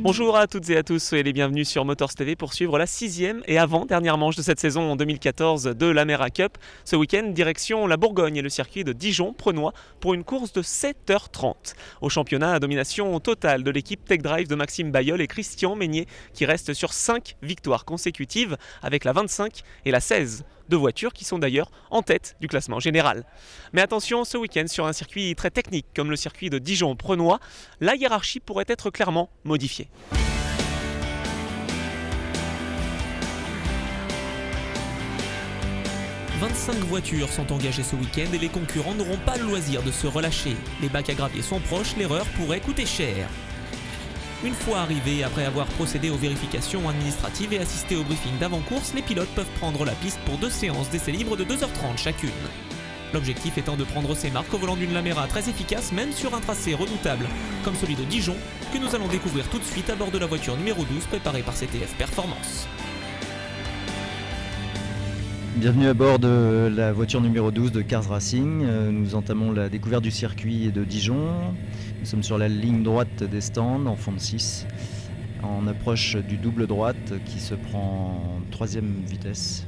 Bonjour à toutes et à tous, soyez les bienvenus sur Motors TV pour suivre la 6e et avant-dernière manche de cette saison en 2014 de l'Amera Cup. Ce week-end, direction la Bourgogne et le circuit de Dijon-Prenois pour une course de 7h30. Au championnat, à domination totale de l'équipe Tech Drive de Maxime Bayeul et Christian Meignier qui reste sur 5 victoires consécutives avec la 25 et la 16. Deux voitures qui sont d'ailleurs en tête du classement général. Mais attention, ce week-end sur un circuit très technique comme le circuit de Dijon-Prenois, la hiérarchie pourrait être clairement modifiée. « 25 voitures sont engagées ce week-end et les concurrents n'auront pas le loisir de se relâcher. Les bacs à gravier sont proches, l'erreur pourrait coûter cher. Une fois arrivés, après avoir procédé aux vérifications administratives et assisté au briefing d'avant-course, les pilotes peuvent prendre la piste pour 2 séances d'essais libres de 2h30 chacune. L'objectif étant de prendre ses marques au volant d'une Lamera très efficace, même sur un tracé redoutable comme celui de Dijon, que nous allons découvrir tout de suite à bord de la voiture numéro 12 préparée par CTF Performance. Bienvenue à bord de la voiture numéro 12 de Cars Racing. Nous entamons la découverte du circuit de Dijon. Nous sommes sur la ligne droite des stands en fond de 6, en approche du double droite qui se prend en 3e vitesse.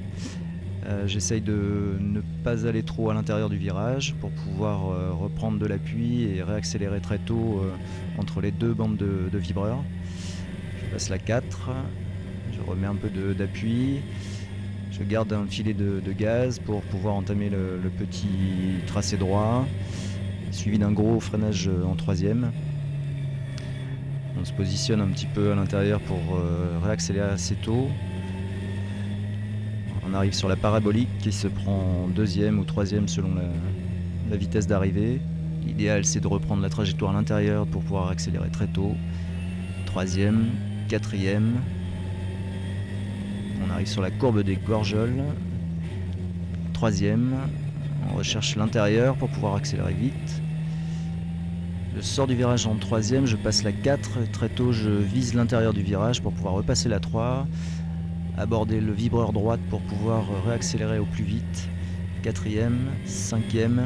J'essaye de ne pas aller trop à l'intérieur du virage pour pouvoir reprendre de l'appui et réaccélérer très tôt entre les deux bandes de vibreurs. Je passe la 4, je remets un peu d'appui. Je garde un filet de gaz pour pouvoir entamer le petit tracé droit, suivi d'un gros freinage en 3e. On se positionne un petit peu à l'intérieur pour réaccélérer assez tôt. On arrive sur la parabolique qui se prend en 2e ou 3e selon la vitesse d'arrivée. L'idéal c'est de reprendre la trajectoire à l'intérieur pour pouvoir accélérer très tôt. 3e, 4e. On arrive sur la courbe des Gorgeoles, 3e, on recherche l'intérieur pour pouvoir accélérer vite. Je sors du virage en 3e, je passe la 4, très tôt je vise l'intérieur du virage pour pouvoir repasser la 3, aborder le vibreur droite pour pouvoir réaccélérer au plus vite, 4e, 5e.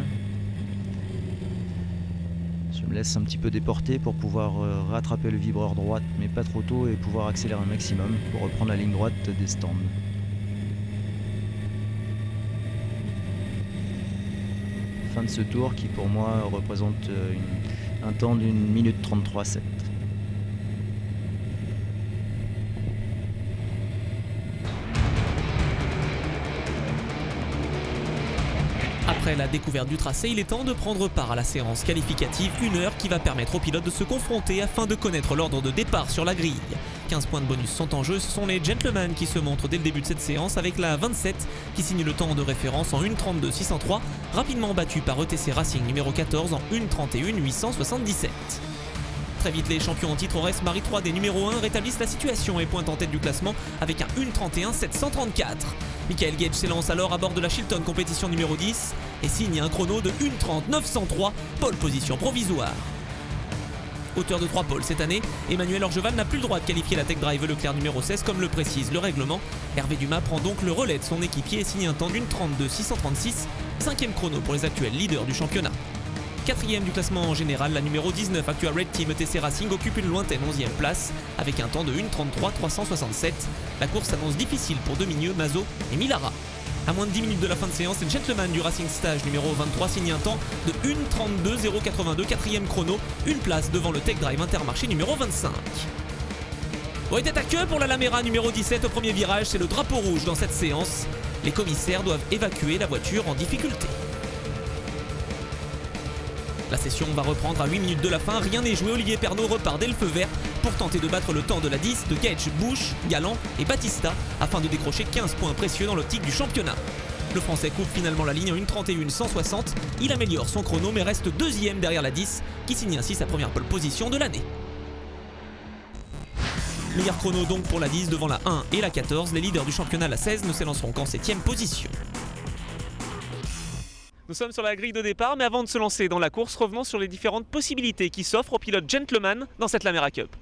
Je me laisse un petit peu déporter pour pouvoir rattraper le vibreur droite mais pas trop tôt et pouvoir accélérer un maximum pour reprendre la ligne droite des stands. Fin de ce tour qui pour moi représente un temps d'1 minute 33,7. Après la découverte du tracé, il est temps de prendre part à la séance qualificative, 1 heure qui va permettre aux pilotes de se confronter afin de connaître l'ordre de départ sur la grille. 15 points de bonus sont en jeu, ce sont les gentlemen qui se montrent dès le début de cette séance avec la 27 qui signe le temps de référence en 1:32,603, rapidement battu par ETC Racing numéro 14 en 1:31,877. Très vite, les champions en titre Ores Marie 3 des numéro 1 rétablissent la situation et pointent en tête du classement avec un 1:31,734. Michael Gage s'élance alors à bord de la Chilton compétition numéro 10 et signe un chrono de 1:30,903, pole position provisoire. Auteur de 3 pôles cette année, Emmanuel Orgeval n'a plus le droit de qualifier la Tech Drive Leclerc numéro 16 comme le précise le règlement. Hervé Dumas prend donc le relais de son équipier et signe un temps d'1:32,636, 5e chrono pour les actuels leaders du championnat. 4e du classement en général, la numéro 19 Actua Red Team ETC Racing occupe une lointaine 11e place avec un temps de 1:33,367. La course s'annonce difficile pour Deminieux, Mazo et Milara. À moins de 10 minutes de la fin de séance, les gentlemen du Racing Stage numéro 23 signent un temps de 1:32,082, 4e chrono, une place devant le Tech Drive Intermarché numéro 25. Bon, et tête à queue pour la Lamera numéro 17 au premier virage, c'est le drapeau rouge dans cette séance. Les commissaires doivent évacuer la voiture en difficulté. La session va reprendre à 8 minutes de la fin, rien n'est joué, Olivier Pernaut repart dès le feu vert pour tenter de battre le temps de la 10 de Gage, Bush, Galland et Battista afin de décrocher 15 points précieux dans l'optique du championnat. Le Français coupe finalement la ligne en 1:31,160, il améliore son chrono mais reste 2e derrière la 10 qui signe ainsi sa première pole position de l'année. Meilleur chrono donc pour la 10 devant la 1 et la 14, les leaders du championnat la 16 ne s'élanceront qu'en 7e position. Nous sommes sur la grille de départ, mais avant de se lancer dans la course, revenons sur les différentes possibilités qui s'offrent aux pilotes gentlemen dans cette Lamera Cup.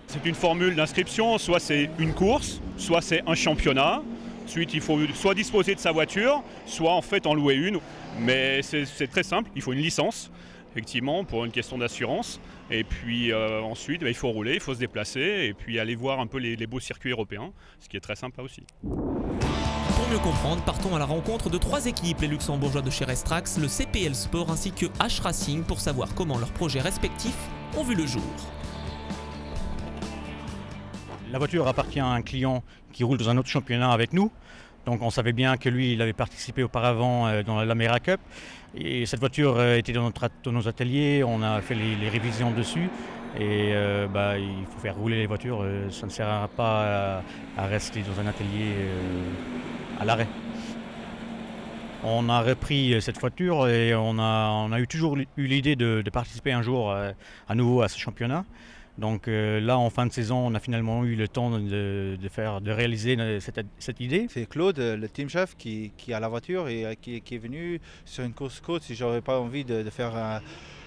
C'est une formule d'inscription, soit c'est une course, soit c'est un championnat. Ensuite, il faut soit disposer de sa voiture, soit en fait en louer une. Mais c'est très simple, il faut une licence. effectivement, pour une question d'assurance. Et puis ensuite, il faut rouler, il faut se déplacer et puis aller voir un peu les beaux circuits européens, ce qui est très sympa aussi. Pour mieux comprendre, partons à la rencontre de 3 équipes, les luxembourgeois de chez Restrax, le CPL Sport ainsi que H Racing, pour savoir comment leurs projets respectifs ont vu le jour. La voiture appartient à un client qui roule dans un autre championnat avec nous. Donc on savait bien que lui, il avait participé auparavant dans la Mera Cup. Et cette voiture était dans nos ateliers, on a fait les révisions dessus. Et il faut faire rouler les voitures, ça ne sert pas à rester dans un atelier à l'arrêt. On a repris cette voiture et on a toujours eu l'idée de participer un jour à nouveau à ce championnat. Donc là, en fin de saison, on a finalement eu le temps de réaliser cette idée. C'est Claude, le team chef, qui a la voiture et qui est venu sur une course côte. Si j'avais pas envie de faire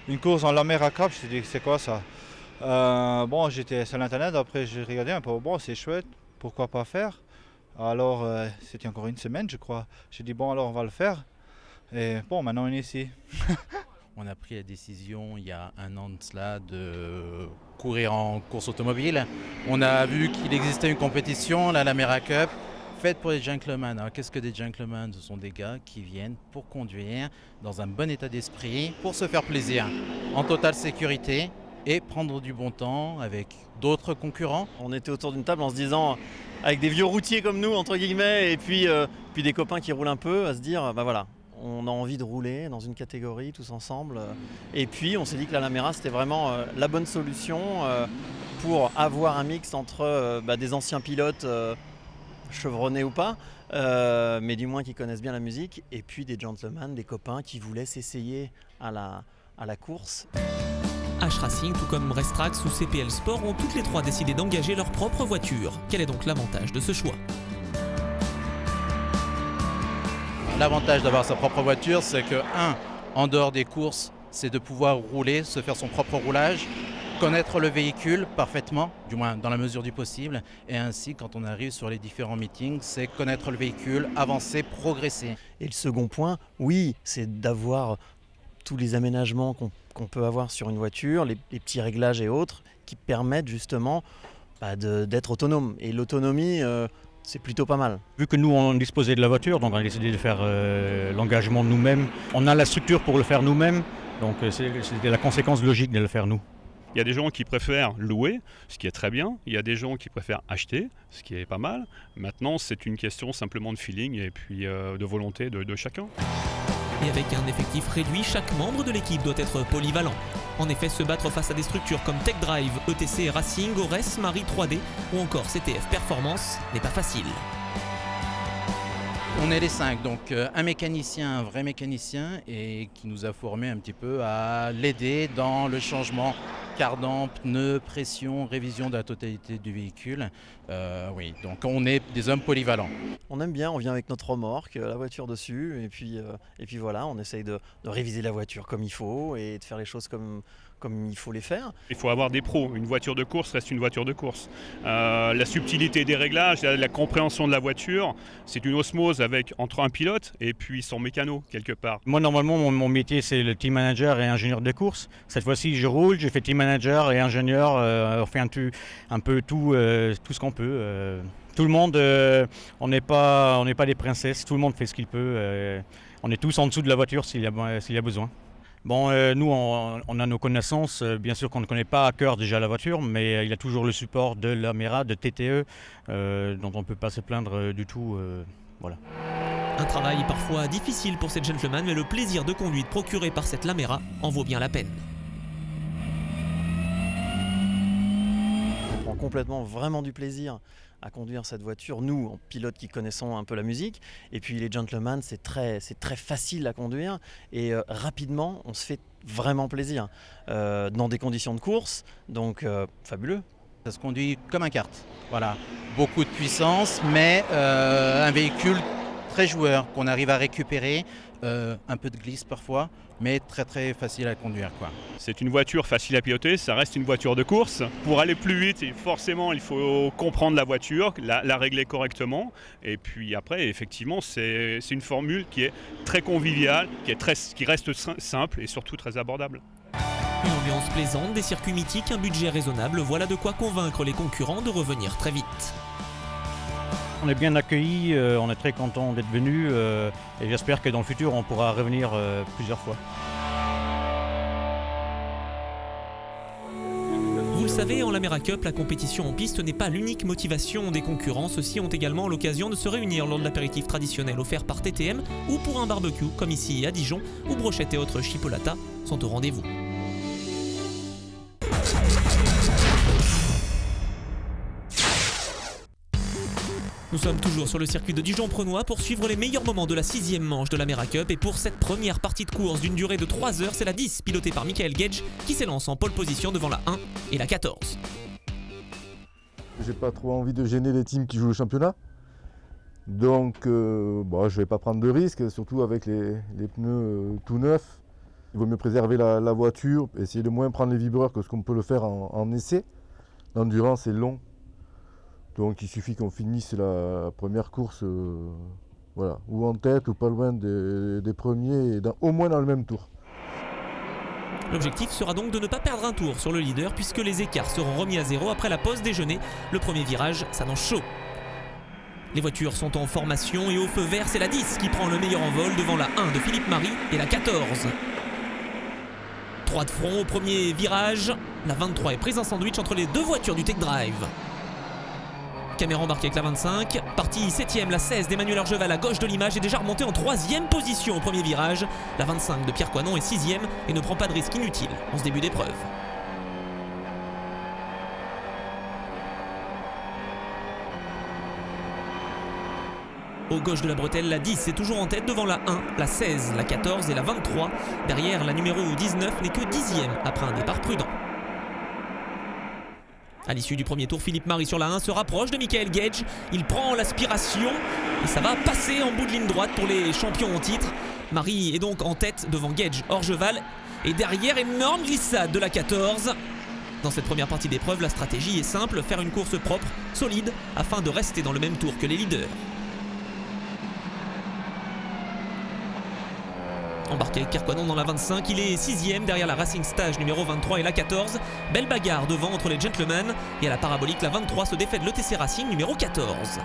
une course en la Mera Cup, je me suis dit, c'est quoi ça? J'étais sur l'internet, après j'ai regardé un peu, c'est chouette, pourquoi pas faire? Alors c'était encore une semaine, je crois. J'ai dit alors on va le faire. Et maintenant on est ici. On a pris la décision il y a un an de cela de courir en course automobile. On a vu qu'il existait une compétition, la Mera Cup, faite pour les gentlemen. Alors qu'est-ce que des gentlemen? Ce sont des gars qui viennent pour conduire dans un bon état d'esprit, pour se faire plaisir, en totale sécurité et prendre du bon temps avec d'autres concurrents. On était autour d'une table en se disant, avec des vieux routiers comme nous, entre guillemets, et puis des copains qui roulent un peu, à se dire, voilà. On a envie de rouler dans une catégorie tous ensemble. Et puis on s'est dit que la Mera c'était vraiment la bonne solution pour avoir un mix entre des anciens pilotes chevronnés ou pas, mais du moins qui connaissent bien la musique, et puis des gentlemen, des copains qui voulaient s'essayer à la course. H Racing, tout comme Restrax ou CPL Sport, ont toutes les 3 décidé d'engager leur propre voiture. Quel est donc l'avantage de ce choix ? L'avantage d'avoir sa propre voiture, c'est que, en dehors des courses, c'est de pouvoir rouler, se faire son propre roulage, connaître le véhicule parfaitement, du moins dans la mesure du possible, et ainsi, quand on arrive sur les différents meetings, c'est connaître le véhicule, avancer, progresser. Et le second point, oui, c'est d'avoir tous les aménagements qu'on peut avoir sur une voiture, les petits réglages et autres, qui permettent justement d'être autonome. Et l'autonomie, c'est plutôt pas mal. Vu que nous on disposait de la voiture, donc on a décidé de faire l'engagement nous-mêmes. On a la structure pour le faire nous-mêmes, donc c'était la conséquence logique de le faire nous. Il y a des gens qui préfèrent louer, ce qui est très bien. Il y a des gens qui préfèrent acheter, ce qui est pas mal. Maintenant, c'est une question simplement de feeling et puis de volonté de chacun. Et avec un effectif réduit, chaque membre de l'équipe doit être polyvalent. En effet, se battre face à des structures comme Tech Drive, ETC Racing, Ores, Marie 3D ou encore CTF Performance n'est pas facile. On est les 5, donc un mécanicien, un vrai mécanicien, et qui nous a formé un petit peu à l'aider dans le changement cardan, pneus, pression, révision de la totalité du véhicule. Oui, donc on est des hommes polyvalents. On aime bien, on vient avec notre remorque, la voiture dessus, et puis voilà, on essaye de réviser la voiture comme il faut et de faire les choses comme il faut les faire. Il faut avoir des pros. Une voiture de course reste une voiture de course. La subtilité des réglages, la compréhension de la voiture, c'est une osmose entre un pilote et puis son mécano quelque part. Moi normalement mon métier c'est le team manager et ingénieur de course. Cette fois-ci je roule, je fais team manager et ingénieur, on fait un peu tout ce qu'on peut. Tout le monde, on n'est pas des princesses, tout le monde fait ce qu'il peut. On est tous en dessous de la voiture s'il y a besoin. Bon, nous, on a nos connaissances. Bien sûr qu'on ne connaît pas à cœur déjà la voiture, mais il y a toujours le support de la Mera, de TTE, dont on ne peut pas se plaindre du tout. Voilà. Un travail parfois difficile pour ces gentlemen, mais le plaisir de conduite procuré par cette Mera en vaut bien la peine. On prend complètement vraiment du plaisir à conduire cette voiture, nous, en pilote qui connaissons un peu la musique, et puis les gentlemen, c'est très facile à conduire, et rapidement, on se fait vraiment plaisir, dans des conditions de course, donc fabuleux. Ça se conduit comme un kart, voilà, beaucoup de puissance, mais un véhicule très joueur, qu'on arrive à récupérer, un peu de glisse parfois, mais très facile à conduire, quoi. C'est une voiture facile à piloter, ça reste une voiture de course. Pour aller plus vite, forcément, il faut comprendre la voiture, la régler correctement. Et puis après, effectivement, c'est une formule qui est très conviviale, qui reste simple et surtout très abordable. Une ambiance plaisante, des circuits mythiques, un budget raisonnable, voilà de quoi convaincre les concurrents de revenir très vite. On est bien accueillis, on est très content d'être venus et j'espère que dans le futur on pourra revenir plusieurs fois. Vous le savez, en l'Amera Cup, la compétition en piste n'est pas l'unique motivation des concurrents. Ceux-ci ont également l'occasion de se réunir lors de l'apéritif traditionnel offert par TTM ou pour un barbecue comme ici à Dijon où brochettes et autres chipolata sont au rendez-vous. Nous sommes toujours sur le circuit de Dijon-Prenois pour suivre les meilleurs moments de la 6e manche de l'Amera Cup. Et pour cette première partie de course d'une durée de 3 heures, c'est la 10 pilotée par Michael Gage qui s'élance en pole position devant la 1 et la 14. J'ai pas trop envie de gêner les teams qui jouent le championnat. Donc je vais pas prendre de risques, surtout avec les pneus tout neufs. Il vaut mieux préserver la voiture, essayer de moins prendre les vibreurs que ce qu'on peut le faire en essai. L'endurance est long. Donc il suffit qu'on finisse la première course ou en tête ou pas loin des premiers, et au moins dans le même tour. L'objectif sera donc de ne pas perdre un tour sur le leader puisque les écarts seront remis à zéro après la pause déjeuner. Le premier virage s'annonce chaud. Les voitures sont en formation et au feu vert, c'est la 10 qui prend le meilleur envol devant la 1 de Philippe Marie et la 14. 3 de front au premier virage. La 23 est prise en sandwich entre les deux voitures du Tech Drive. Caméra embarquée avec la 25, partie 7ème, la 16 d'Emmanuel Argeval à gauche de l'image est déjà remontée en 3e position au premier virage. La 25 de Pierre Coinon est 6ème et ne prend pas de risque inutile en ce début d'épreuve. Au gauche de la bretelle, la 10 est toujours en tête devant la 1, la 16, la 14 et la 23. Derrière, la numéro 19 n'est que 10ème après un départ prudent. À l'issue du premier tour, Philippe Marie sur la 1 se rapproche de Michael Gage. Il prend l'aspiration et ça va passer en bout de ligne droite pour les champions en titre. Marie est donc en tête devant Gage, Orgeval. Et derrière, énorme glissade de la 14. Dans cette première partie d'épreuve, la stratégie est simple, faire une course propre, solide, afin de rester dans le même tour que les leaders. Embarqué avec Pierre Coinon dans la 25, il est 6ème derrière la Racing Stage numéro 23 et la 14. Belle bagarre devant entre les gentlemen et à la parabolique, la 23 se défait de l'ETC Racing numéro 14.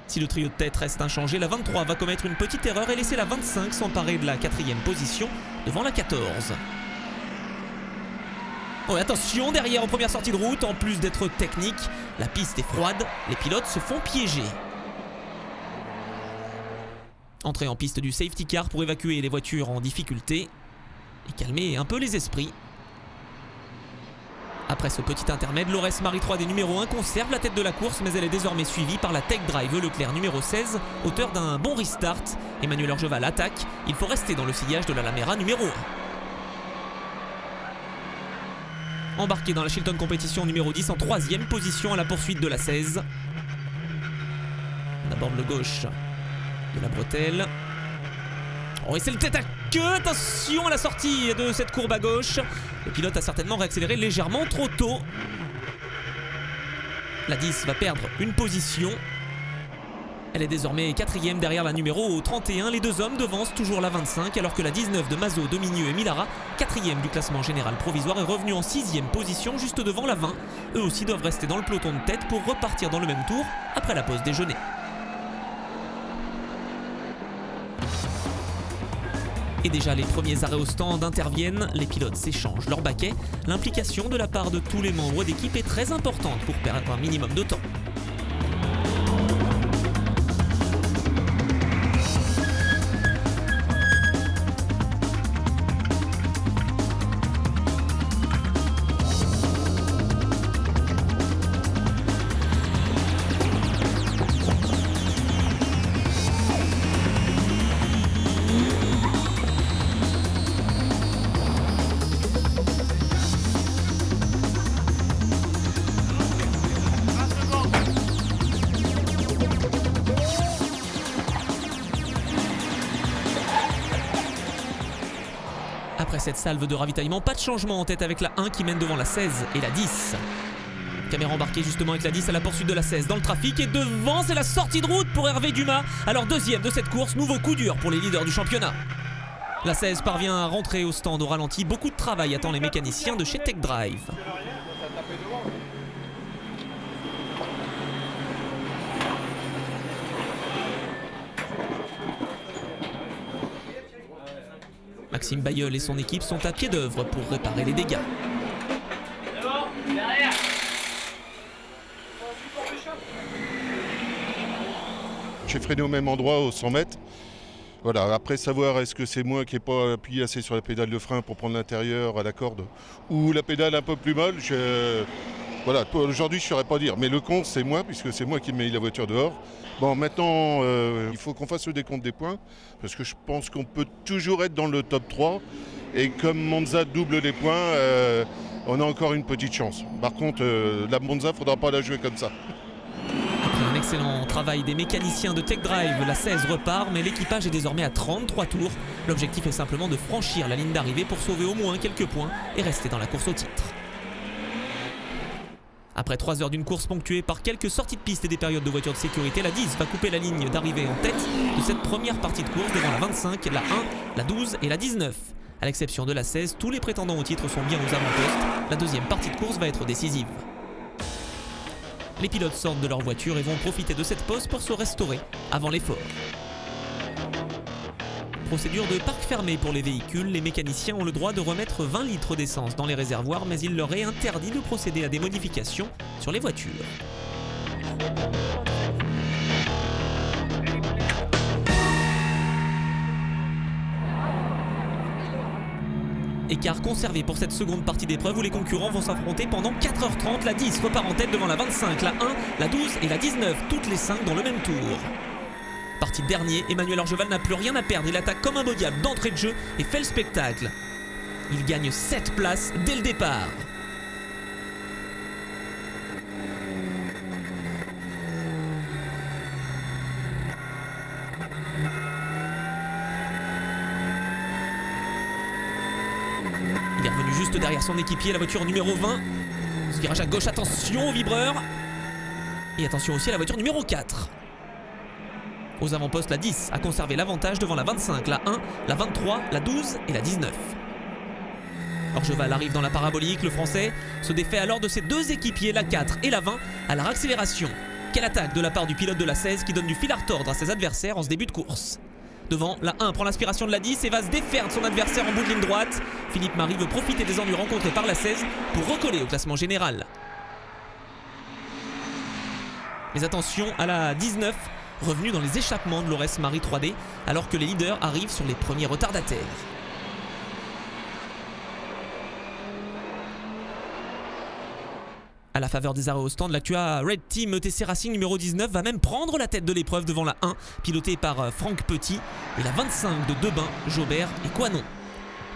Si le trio de tête reste inchangé, la 23 va commettre une petite erreur et laisser la 25 s'emparer de la 4e position devant la 14. Oh, attention, derrière en première sortie de route, en plus d'être technique, la piste est froide, les pilotes se font piéger. Entrée en piste du safety car pour évacuer les voitures en difficulté et calmer un peu les esprits. Après ce petit intermède, Laurès Marie 3 des numéro 1 conserve la tête de la course, mais elle est désormais suivie par la Tech Drive Leclerc numéro 16, auteur d'un bon restart. Emmanuel Argeval attaque, il faut rester dans le sillage de la Lamera numéro 1. Embarqué dans la Chilton Competition numéro 10 en 3e position à la poursuite de la 16. On aborde le gauche de la bretelle. Oh, et c'est le tête à queue. Attention à la sortie de cette courbe à gauche. Le pilote a certainement réaccéléré légèrement trop tôt. La 10 va perdre une position. Elle est désormais 4ème derrière la numéro 31. Les deux hommes devancent toujours la 25 alors que la 19 de Mazo, Dominieux et Milara, 4ème du classement général provisoire, est revenue en 6ème position juste devant la 20. Eux aussi doivent rester dans le peloton de tête pour repartir dans le même tour après la pause déjeuner. Et déjà les premiers arrêts au stand interviennent, les pilotes s'échangent leur baquet. L'implication de la part de tous les membres d'équipe est très importante pour perdre un minimum de temps. Après cette salve de ravitaillement, pas de changement en tête avec la 1 qui mène devant la 16 et la 10. Caméra embarquée justement avec la 10 à la poursuite de la 16 dans le trafic et devant, c'est la sortie de route pour Hervé Dumas. Alors deuxième de cette course, nouveau coup dur pour les leaders du championnat. La 16 parvient à rentrer au stand au ralenti. Beaucoup de travail attend les mécaniciens de chez Tech Drive. Maxime Bayeul et son équipe sont à pied d'œuvre pour réparer les dégâts. J'ai freiné au même endroit, aux 100 mètres. Voilà, après savoir est-ce que c'est moi qui n'ai pas appuyé assez sur la pédale de frein pour prendre l'intérieur à la corde ou la pédale un peu plus molle, voilà, aujourd'hui je ne saurais pas dire. Mais le con c'est moi puisque c'est moi qui ai mis la voiture dehors. Bon maintenant il faut qu'on fasse le décompte des points parce que je pense qu'on peut toujours être dans le top 3 et comme Monza double les points, on a encore une petite chance. Par contre la Monza, il ne faudra pas la jouer comme ça. Un excellent travail des mécaniciens de Tech Drive, la 16 repart, mais l'équipage est désormais à 33 tours. L'objectif est simplement de franchir la ligne d'arrivée pour sauver au moins quelques points et rester dans la course au titre. Après 3 heures d'une course ponctuée par quelques sorties de piste et des périodes de voitures de sécurité, la 10 va couper la ligne d'arrivée en tête de cette première partie de course devant la 25, la 1, la 12 et la 19. À l'exception de la 16, tous les prétendants au titre sont bien aux avant-postes. La deuxième partie de course va être décisive. Les pilotes sortent de leur voiture et vont profiter de cette pause pour se restaurer avant l'effort. Procédure de parc fermé pour les véhicules, les mécaniciens ont le droit de remettre 20 litres d'essence dans les réservoirs, mais il leur est interdit de procéder à des modifications sur les voitures. Écart conservé pour cette seconde partie d'épreuve où les concurrents vont s'affronter pendant 4h30. La 10 repart en tête devant la 25, la 1, la 12 et la 19, toutes les 5 dans le même tour. Parti dernier, Emmanuel Orgeval n'a plus rien à perdre. Il attaque comme un beau diable d'entrée de jeu et fait le spectacle. Il gagne 7 places dès le départ. Il est revenu juste derrière son équipier, la voiture numéro 20. Ce virage à gauche, attention au vibreur. Et attention aussi à la voiture numéro 4. Aux avant-postes, la 10 a conservé l'avantage devant la 25, la 1, la 23, la 12 et la 19. Orgeval arrive dans la parabolique, le Français se défait alors de ses deux équipiers, la 4 et la 20, à la accélération. Quelle attaque de la part du pilote de la 16 qui donne du fil à retordre à ses adversaires en ce début de course. Devant, la 1 prend l'inspiration de la 10 et va se défaire de son adversaire en bout de ligne droite. Philippe Marie veut profiter des ennuis rencontrés par la 16 pour recoller au classement général. Mais attention à la 19, revenue dans les échappements de Laurès Marie 3D, alors que les leaders arrivent sur les premiers retardataires. À la faveur des arrêts au stand, l'Actua Red Team ETC Racing numéro 19 va même prendre la tête de l'épreuve devant la 1, pilotée par Franck Petit, et la 25 de Debain, Jobert et Coinon.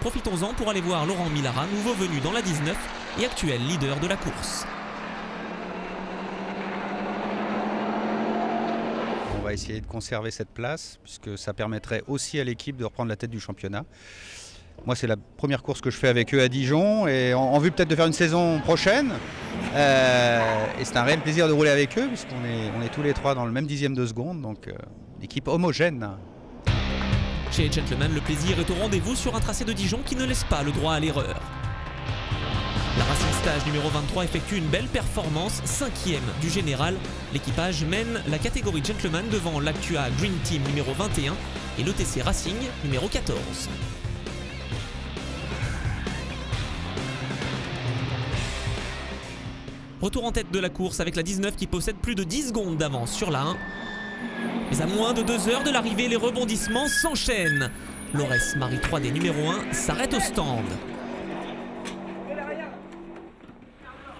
Profitons-en pour aller voir Laurent Millara, nouveau venu dans la 19 et actuel leader de la course. On va essayer de conserver cette place, puisque ça permettrait aussi à l'équipe de reprendre la tête du championnat. Moi, c'est la première course que je fais avec eux à Dijon et en vue peut-être de faire une saison prochaine. Et c'est un réel plaisir de rouler avec eux puisqu'on est tous les trois dans le même dixième de seconde, donc équipe homogène. Chez Gentleman, le plaisir est au rendez-vous sur un tracé de Dijon qui ne laisse pas le droit à l'erreur. La Racing Stage numéro 23 effectue une belle performance, 5e du général. L'équipage mène la catégorie Gentleman devant l'Actua Green Team numéro 21 et l'ETC Racing numéro 14. Retour en tête de la course avec la 19 qui possède plus de 10 secondes d'avance sur la 1. Mais à moins de 2 heures de l'arrivée, les rebondissements s'enchaînent. Laurès Marie 3D numéro 1 s'arrête au stand.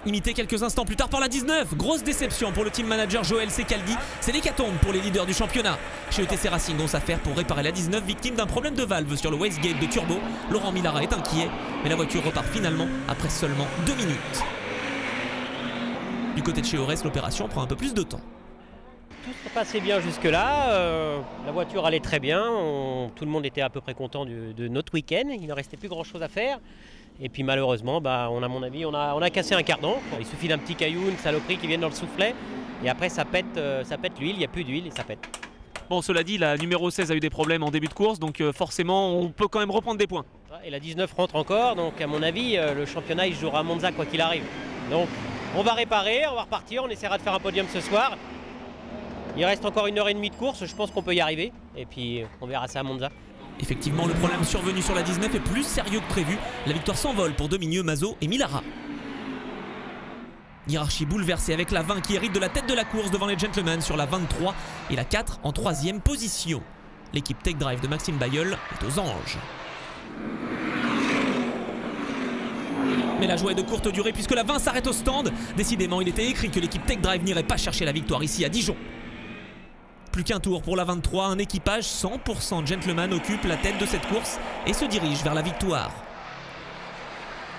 Imité quelques instants plus tard par la 19. Grosse déception pour le team manager Joël Secaldi. C'est l'hécatombe pour les leaders du championnat. Chez ETC Racing, on s'affaire pour réparer la 19, victime d'un problème de valve sur le wastegate de turbo. Laurent Millara est inquiet, mais la voiture repart finalement après seulement 2 minutes. Du côté de chez Ores, l'opération prend un peu plus de temps. Tout se passait bien jusque-là, la voiture allait très bien, tout le monde était à peu près content de notre week-end, il ne restait plus grand-chose à faire. Et puis malheureusement, à mon avis, on a cassé un cardan. Il suffit d'un petit caillou, une saloperie qui vienne dans le soufflet, et après ça pète l'huile, il n'y a plus d'huile et ça pète. Bon, cela dit, la numéro 16 a eu des problèmes en début de course, donc forcément, on peut quand même reprendre des points. Et la 19 rentre encore, donc à mon avis, le championnat il se jouera à Monza quoi qu'il arrive. Donc on va réparer, on va repartir, on essaiera de faire un podium ce soir. Il reste encore 1h30 de course, je pense qu'on peut y arriver, et puis on verra ça à Monza. Effectivement, le problème survenu sur la 19 est plus sérieux que prévu. La victoire s'envole pour Dominieux, Mazo et Millara. Hiérarchie bouleversée avec la 20 qui hérite de la tête de la course devant les gentlemen sur la 23 et la 4 en 3e position. L'équipe Tech Drive de Maxime Bayeul est aux anges. Mais la joie est de courte durée puisque la 20 s'arrête au stand. Décidément, il était écrit que l'équipe Tech Drive n'irait pas chercher la victoire ici à Dijon. Plus qu'un tour pour la 23, un équipage 100% gentleman occupe la tête de cette course et se dirige vers la victoire.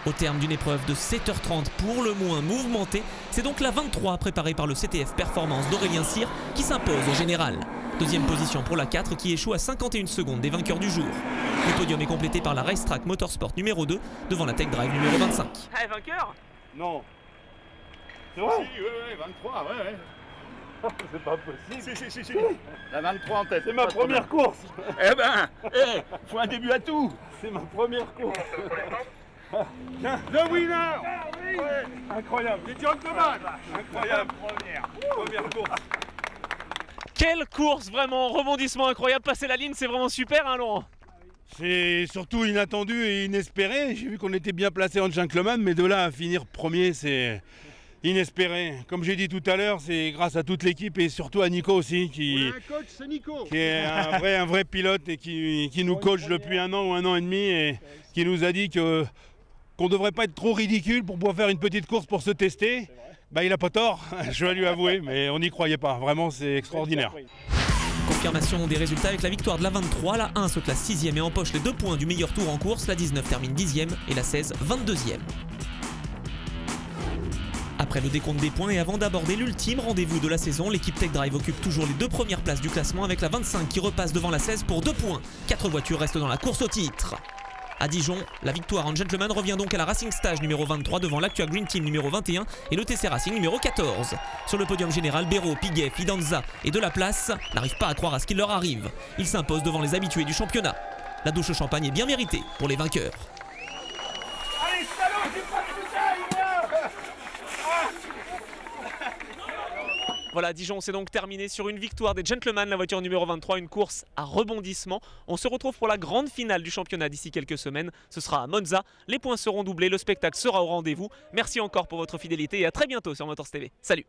Au terme d'une épreuve de 7h30 pour le moins mouvementée, c'est donc la 23 préparée par le CTF Performance d'Aurélien Cyr qui s'impose au général. Deuxième position pour la 4 qui échoue à 51 secondes des vainqueurs du jour. Le podium est complété par la Racetrack Motorsport numéro 2 devant la Tech Drive numéro 25. Ah, vainqueur? Non. C'est vrai? Si, oui, 23, ouais. C'est pas possible. Si. La 23 en tête. C'est ma première course. Eh ben, faut un début à tout. C'est ma première course. Tiens, le winner. Ouais. Incroyable. Les gentlemen. Incroyable. Première course. Quelle course, vraiment, rebondissement incroyable. Passer la ligne, c'est vraiment super, hein, Laurent? C'est surtout inattendu et inespéré. J'ai vu qu'on était bien placé en gentleman, mais de là à finir premier, c'est inespéré. Comme j'ai dit tout à l'heure, c'est grâce à toute l'équipe et surtout à Nico aussi, qui est un vrai pilote et qui nous coach depuis 1 an ou 1 an et demi et qui nous a dit qu'on ne devrait pas être trop ridicule pour pouvoir faire une petite course pour se tester. Bah, il n'a pas tort, je vais lui avouer, mais on n'y croyait pas. Vraiment, c'est extraordinaire. Confirmation des résultats avec la victoire de la 23, la 1 se classe 6e et empoche les 2 points du meilleur tour en course, la 19 termine 10e et la 16 22e. Après le décompte des points et avant d'aborder l'ultime rendez-vous de la saison, l'équipe Tech Drive occupe toujours les 2 premières places du classement avec la 25 qui repasse devant la 16 pour 2 points. 4 voitures restent dans la course au titre. À Dijon, la victoire en gentleman revient donc à la Racing Stage numéro 23 devant l'Actua Green Team numéro 21 et le TC Racing numéro 14. Sur le podium général, Béraud, Piguet, Fidanza et Delaplace n'arrivent pas à croire à ce qui leur arrive. Ils s'imposent devant les habitués du championnat. La douche au champagne est bien méritée pour les vainqueurs. Allez, salaud, j'ai pas de bouteille. Voilà, Dijon s'est donc terminé sur une victoire des gentlemen, la voiture numéro 23, une course à rebondissement. On se retrouve pour la grande finale du championnat d'ici quelques semaines. Ce sera à Monza, les points seront doublés, le spectacle sera au rendez-vous. Merci encore pour votre fidélité et à très bientôt sur Motors TV. Salut!